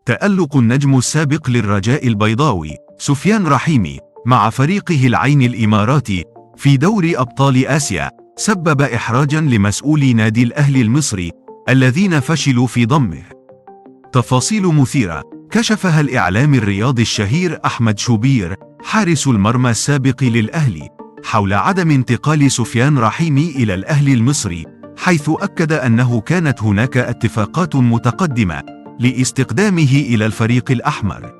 تألق النجم السابق للرجاء البيضاوي سفيان رحيمي مع فريقه العين الإماراتي في دوري أبطال آسيا سبب إحراجاً لمسؤولي نادي الأهلي المصري الذين فشلوا في ضمه. تفاصيل مثيرة كشفها الإعلام الرياضي الشهير أحمد شوبير حارس المرمى السابق للأهلي حول عدم انتقال سفيان رحيمي إلى الأهلي المصري، حيث أكد أنه كانت هناك اتفاقات متقدمة لاستقدامه إلى الفريق الأحمر.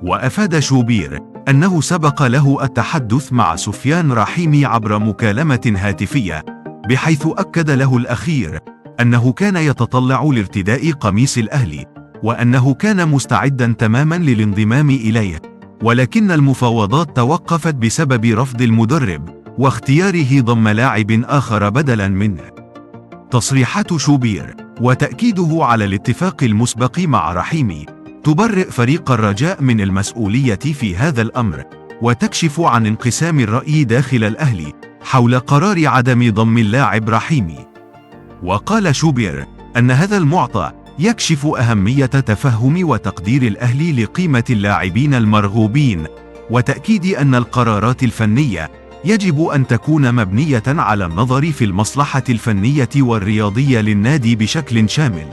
وأفاد شوبير أنه سبق له التحدث مع سفيان رحيمي عبر مكالمة هاتفية، بحيث أكد له الأخير أنه كان يتطلع لارتداء قميص الأهلي، وأنه كان مستعدا تماما للانضمام إليه، ولكن المفاوضات توقفت بسبب رفض المدرب واختياره ضم لاعب آخر بدلا منه. تصريحات شوبير وتأكيده على الاتفاق المسبق مع رحيمي تبرئ فريق الرجاء من المسؤولية في هذا الأمر، وتكشف عن انقسام الرأي داخل الأهلي حول قرار عدم ضم اللاعب رحيمي. وقال شوبير أن هذا المعطى يكشف أهمية تفهم وتقدير الأهلي لقيمة اللاعبين المرغوبين، وتأكيد أن القرارات الفنية يجب أن تكون مبنية على النظر في المصلحة الفنية والرياضية للنادي بشكل شامل.